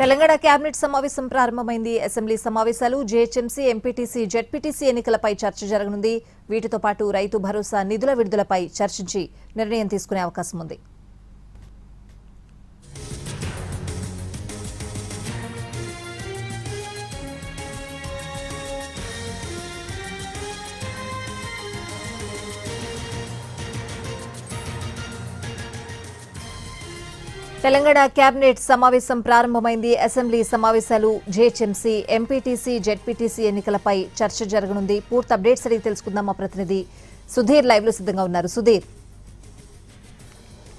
Telangana cabinet సమావేశం ప్రారంభమైంది. Assembly సమావేశాలు, జేహెచ్ఎంసీ, ఎంపీటీసీ, జెడ్పీటీసీ ఎన్నికలపై చర్చ జరగనుంది. వీటితో పాటు రైతు భరోసా నిధుల విడుదలపై చర్చించి నిర్ణయం తీసుకునే అవకాశం ఉంది. తెలంగాణ కేబినెట్ సమావేశం ప్రారంభమైంది. అసెంబ్లీ సమావేశాలు, జేహెచ్ఎంసీ, ఎంపీటీసీ, జెడ్పీటీసీ ఎన్నికలపై చర్చ జరగనుంది. పూర్తి అప్డేట్స్ అడిగి తెలుసుకుందాం. మా ప్రతినిధి సుధీర్ లైవ్ లో సిద్ధంగా ఉన్నారు. సుధీర్,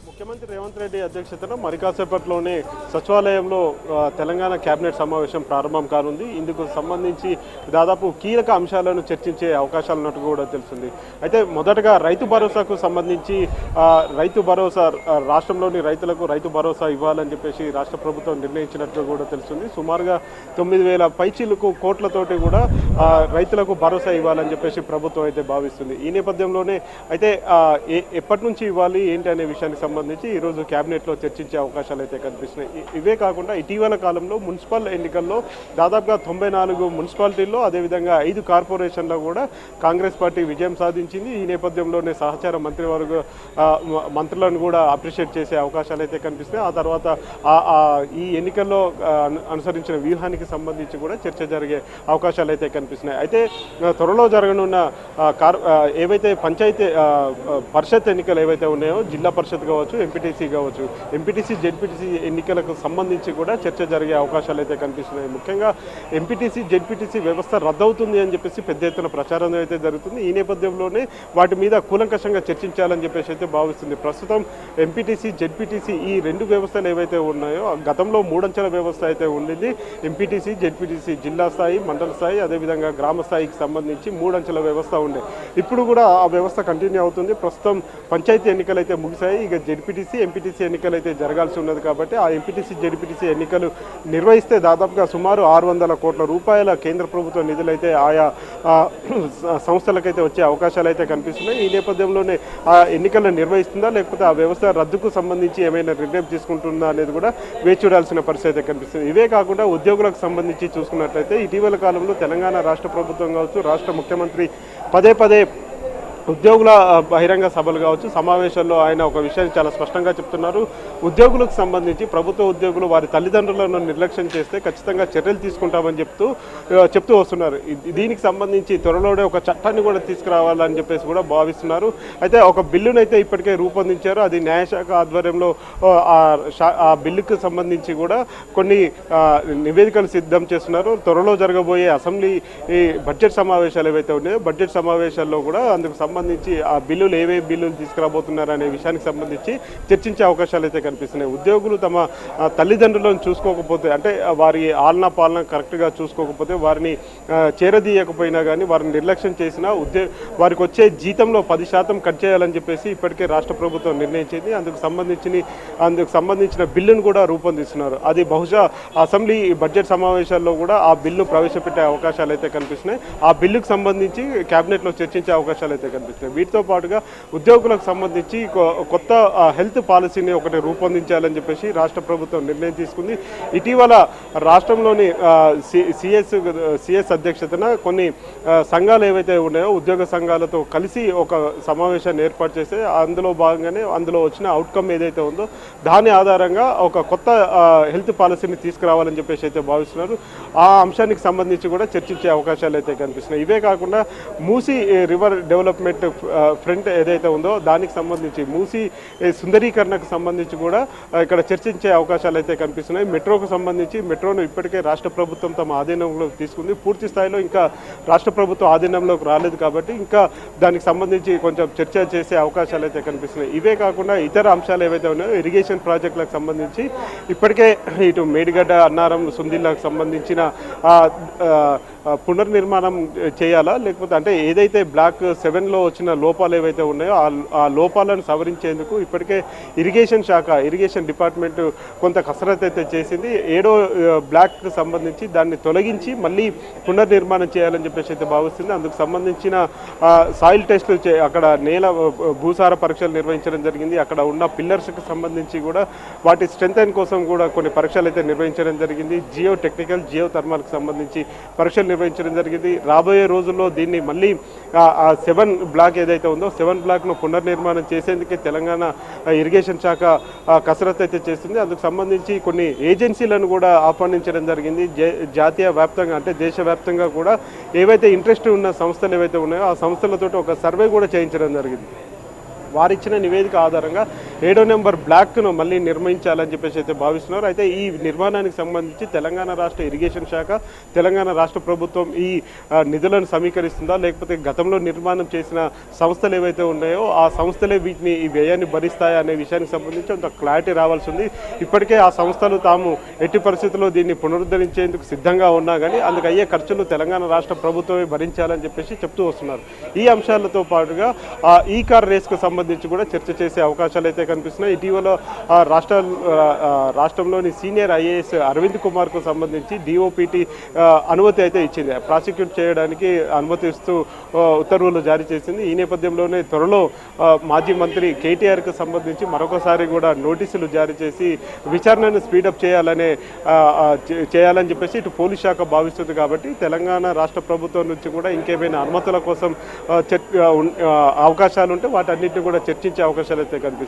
ముఖ్యమంత్రి రేవంత్ రెడ్డి అధ్యక్షతన మరి కాసేపట్లోనే సచివాలయంలో తెలంగాణ కేబినెట్ సమావేశం ప్రారంభం కానుంది. ఇందుకు సంబంధించి దాదాపు కీలక అంశాలను చర్చించే అవకాశాలు ఉన్నట్టు కూడా తెలుస్తుంది. అయితే మొదటగా రైతు భరోసాకు సంబంధించి రైతు భరోసా రాష్ట్రంలోని రైతులకు రైతు భరోసా ఇవ్వాలని చెప్పేసి రాష్ట్ర ప్రభుత్వం నిర్ణయించినట్లు కూడా తెలుస్తుంది. సుమారుగా 9,000 పైచీలకు కోట్లతోటి కూడా రైతులకు భరోసా ఇవ్వాలని చెప్పేసి ప్రభుత్వం అయితే భావిస్తుంది. ఈ నేపథ్యంలోనే అయితే ఎప్పటి నుంచి ఇవ్వాలి ఏంటి అనే విషయానికి సంబంధించి ఈరోజు కేబినెట్లో చర్చించే అవకాశాలు అయితే కనిపిస్తున్నాయి. ఇవే కాకుండా ఇటీవల కాలంలో మున్సిపల్ ఎన్నికల్లో దాదాపుగా 94 మున్సిపాలిటీల్లో, అదేవిధంగా 5 కార్పొరేషన్లో కూడా కాంగ్రెస్ పార్టీ విజయం సాధించింది. ఈ నేపథ్యంలోనే సహచార మంత్రివర్గ మంత్రులను కూడా అప్రిషియేట్ చేసే అవకాశాలు అయితే కనిపిస్తున్నాయి. ఆ తర్వాత ఈ ఎన్నికల్లో అనుసరించిన వ్యూహానికి సంబంధించి కూడా చర్చ జరిగే అవకాశాలు అయితే కనిపిస్తున్నాయి. అయితే త్వరలో జరగనున్న ఏవైతే పంచాయతీ పరిషత్ ఎన్నికలు ఏవైతే ఉన్నాయో, జిల్లా పరిషత్ కావచ్చు, ఎంపీటీసీ కావచ్చు, ఎంపీటీసీ, జెడ్పీటీసీ ఎన్నికలకు సంబంధించి కూడా చర్చ జరిగే అవకాశాలు అయితే కనిపిస్తున్నాయి. ముఖ్యంగా ఎంపీటీసీ, జెడ్పీటీసీ వ్యవస్థ రద్దవుతుంది అని చెప్పేసి పెద్ద ఎత్తున ప్రచారం అయితే జరుగుతుంది. ఈ నేపథ్యంలోనే వాటి మీద కూలంకషంగా చర్చించాలని చెప్పేసి అయితే భావిస్తుంది. ప్రస్తుతం ఎంపీటీసీ, జెడ్పీటీసీ ఈ 2 వ్యవస్థలు ఏవైతే ఉన్నాయో, గతంలో 3 అంచెల వ్యవస్థ అయితే ఉండింది. ఎంపీటీసీ, జెడ్పీటీసీ జిల్లా స్థాయి, మండల స్థాయి, అదేవిధంగా గ్రామ స్థాయికి సంబంధించి 3 అంచెల వ్యవస్థ ఉండే. ఇప్పుడు కూడా ఆ వ్యవస్థ కంటిన్యూ అవుతుంది. ప్రస్తుతం పంచాయతీ ఎన్నికలు అయితే ముగిశాయి. ఇక జెడ్పీటీసీ, ఎంపీటీసీ ఎన్నికలు అయితే జరగాల్సి ఉన్నది. కాబట్టి ఆ ఎంపీటీసీ, జెడ్పీటీసీ ఎన్నికలు నిర్వహిస్తే దాదాపుగా సుమారు 600 కోట్ల రూపాయల కేంద్ర ప్రభుత్వ నిధులైతే ఆయా సంస్థలకైతే వచ్చే అవకాశాలు అయితే కనిపిస్తున్నాయి. ఈ నేపథ్యంలోనే ఆ ఎన్నికలను నిర్వహిస్తుందా, లేకపోతే ఆ వ్యవస్థ రద్దుకు సంబంధించి ఏమైనా నిర్ణయం తీసుకుంటుందా అనేది కూడా వేచి చూడాల్సిన పరిస్థితి అయితే కనిపిస్తుంది. ఇవే కాకుండా ఉద్యోగులకు సంబంధించి చూసుకున్నట్లయితే ఇటీవల కాలంలో తెలంగాణ రాష్ట్ర ప్రభుత్వం కావచ్చు, రాష్ట్ర ముఖ్యమంత్రి పదే ఉద్యోగుల బహిరంగ సభలు కావచ్చు, సమావేశాల్లో ఆయన ఒక విషయాన్ని చాలా స్పష్టంగా చెప్తున్నారు. ఉద్యోగులకు సంబంధించి ప్రభుత్వ ఉద్యోగులు వారి తల్లిదండ్రులను నిర్లక్ష్యం చేస్తే ఖచ్చితంగా చర్యలు తీసుకుంటామని చెప్తూ వస్తున్నారు. దీనికి సంబంధించి త్వరలోనే ఒక చట్టాన్ని కూడా తీసుకురావాలని చెప్పేసి కూడా భావిస్తున్నారు. అయితే ఒక బిల్లును అయితే ఇప్పటికే రూపొందించారు. అది న్యాయశాఖ ఆధ్వర్యంలో ఆ బిల్లుకు సంబంధించి కూడా కొన్ని నివేదికలు సిద్ధం చేస్తున్నారు. త్వరలో జరగబోయే అసెంబ్లీ బడ్జెట్ సమావేశాలు ఏవైతే ఉన్నాయో, బడ్జెట్ సమావేశాల్లో కూడా అందుకు సంబంధించి ఆ బిల్లులు ఏవే బిల్లులు తీసుకురాబోతున్నారు అనే విషయానికి సంబంధించి చర్చించే అవకాశాలు అయితే కనిపిస్తున్నాయి. ఉద్యోగులు తమ తల్లిదండ్రులను చూసుకోకపోతే, అంటే వారి ఆలనా పాలన కరెక్ట్గా చూసుకోకపోతే, వారిని చేరదీయకపోయినా కానీ, వారిని నిర్లక్ష్యం చేసినా వారికి వచ్చే జీతంలో 10% కట్ చేయాలని చెప్పేసి ఇప్పటికే రాష్ట్ర ప్రభుత్వం నిర్ణయించింది. అందుకు సంబంధించిన బిల్లును కూడా రూపొందిస్తున్నారు. అది బహుశా అసెంబ్లీ బడ్జెట్ సమావేశాల్లో కూడా ఆ బిల్లు ప్రవేశపెట్టే అవకాశాలు అయితే కనిపిస్తున్నాయి. ఆ బిల్లుకు సంబంధించి కేబినెట్లో చర్చించే అవకాశాలు అయితే కనిపిస్తున్నాయి. వీటితో పాటుగా ఉద్యోగులకు సంబంధించి కొత్త హెల్త్ పాలసీని ఒకటి రూపొందించాలని చెప్పేసి రాష్ట్ర ప్రభుత్వం నిర్ణయం తీసుకుంది. ఇటీవల రాష్ట్రంలోని సిఎస్ అధ్యక్షతన కొన్ని సంఘాలు ఏవైతే ఉన్నాయో, ఉద్యోగ సంఘాలతో కలిసి ఒక సమావేశాన్ని ఏర్పాటు చేస్తే అందులో భాగంగానే అందులో వచ్చిన అవుట్కమ్ ఏదైతే ఉందో దాని ఆధారంగా ఒక కొత్త హెల్త్ పాలసీని తీసుకురావాలని చెప్పేసి అయితే భావిస్తున్నారు. ఆ అంశానికి సంబంధించి కూడా చర్చించే అవకాశాలు అయితే కనిపిస్తున్నాయి. ఇవే కాకుండా మూసీ రివర్ డెవలప్మెంట్ ఫ్రంట్ ఏదైతే ఉందో దానికి సంబంధించి, మూసీ సుందరీకరణకు సంబంధించి కూడా ఇక్కడ చర్చించే అవకాశాలు అయితే కనిపిస్తున్నాయి. మెట్రోకు సంబంధించి, మెట్రోను ఇప్పటికే రాష్ట్ర ప్రభుత్వం తమ ఆధీనంలోకి తీసుకుంది. పూర్తి స్థాయిలో ఇంకా రాష్ట్ర ప్రభుత్వం ఆధీనంలోకి రాలేదు కాబట్టి ఇంకా దానికి సంబంధించి కొంచెం చర్చ చేసే అవకాశాలు అయితే కనిపిస్తున్నాయి. ఇవే కాకుండా ఇతర అంశాలు ఏవైతే ఉన్నాయో, ఇరిగేషన్ ప్రాజెక్టులకు సంబంధించి ఇప్పటికే ఇటు మేడిగడ్డ, అన్నారం, సుందిల్లకు సంబంధించిన పునర్నిర్మాణం చేయాలా, లేకపోతే అంటే ఏదైతే బ్లాక్ 7లో వచ్చిన లోపాలు ఏవైతే ఉన్నాయో ఆ లోపాలను సవరించేందుకు ఇప్పటికే ఇరిగేషన్ డిపార్ట్మెంట్ కొంత కసరత్తు అయితే చేసింది. 7వ బ్లాక్కి సంబంధించి దాన్ని తొలగించి మళ్ళీ పునర్నిర్మాణం చేయాలని చెప్పేసి అయితే భావిస్తుంది. అందుకు సంబంధించిన సాయిల్ టెస్టులు అక్కడ భూసార పరీక్షలు నిర్వహించడం జరిగింది. అక్కడ ఉన్న పిల్లర్స్కి సంబంధించి కూడా వాటి స్ట్రెంథెన్ కోసం కూడా కొన్ని పరీక్షలు అయితే నిర్వహించడం జరిగింది. జియో థర్మల్కి సంబంధించి పరీక్షలు నిర్వహించడం జరిగింది. రాబోయే రోజుల్లో దీన్ని మళ్ళీ 7 బ్లాక్ ఏదైతే ఉందో 7 బ్లాక్ను పునర్నిర్మాణం చేసేందుకే తెలంగాణ ఇరిగేషన్ శాఖ కసరత్తు అయితే చేస్తుంది. అందుకు సంబంధించి కొన్ని ఏజెన్సీలను కూడా ఆహ్వానించడం జరిగింది. జాతీయ వ్యాప్తంగా అంటే దేశవ్యాప్తంగా కూడా ఏవైతే ఇంట్రెస్ట్ ఉన్న సంస్థలు ఏవైతే ఉన్నాయో ఆ సంస్థలతో ఒక సర్వే కూడా చేయించడం జరిగింది. వారిచ్చిన నివేదిక ఆధారంగా 7వ నెంబర్ బ్లాక్ను మళ్ళీ నిర్మించాలని చెప్పేసి అయితే భావిస్తున్నారు. అయితే ఈ నిర్మాణానికి సంబంధించి తెలంగాణ రాష్ట్ర ఇరిగేషన్ శాఖ, తెలంగాణ రాష్ట్ర ప్రభుత్వం ఈ నిధులను సమీకరిస్తుందా, లేకపోతే గతంలో నిర్మాణం చేసిన సంస్థలు ఏవైతే ఉన్నాయో ఆ సంస్థలే ఈ వ్యయాన్ని భరిస్తాయా అనే విషయానికి సంబంధించి అంత క్లారిటీ రావాల్సి ఉంది. ఇప్పటికే ఆ సంస్థలు తాము ఎట్టి పరిస్థితుల్లో దీన్ని పునరుద్ధరించేందుకు సిద్ధంగా ఉన్నా కానీ అందుకు అయ్యే ఖర్చులు తెలంగాణ రాష్ట్ర ప్రభుత్వమే భరించాలని చెప్పేసి చెప్తూ వస్తున్నారు. ఈ అంశాలతో పాటుగా ఈ కార్ రేస్కు సంబంధించి కూడా చర్చ చేసే అవకాశాలు అయితే కనిపిస్తున్నాయి. ఇటీవల రాష్ట్రంలోని సీనియర్ ఐఏఎస్ అరవింద్ కుమార్కు సంబంధించి డిఓపిటి అనుమతి అయితే ఇచ్చింది. ప్రాసిక్యూట్ చేయడానికి అనుమతి ఇస్తూ ఉత్తర్వులు జారీ చేసింది. ఈ నేపథ్యంలోనే త్వరలో మాజీ మంత్రి కేటీఆర్కు సంబంధించి మరొకసారి కూడా నోటీసులు జారీ చేసి విచారణను స్పీడప్ చేయాలని చెప్పేసి ఇటు పోలీస్ శాఖ భావిస్తుంది. కాబట్టి తెలంగాణ రాష్ట్ర ప్రభుత్వం నుంచి కూడా ఇంకేమైనా అనుమతుల కోసం అవకాశాలు ఉంటే వాటన్నిటిని కూడా చర్చించే అవకాశాలు అయితే కనిపిస్తాయి.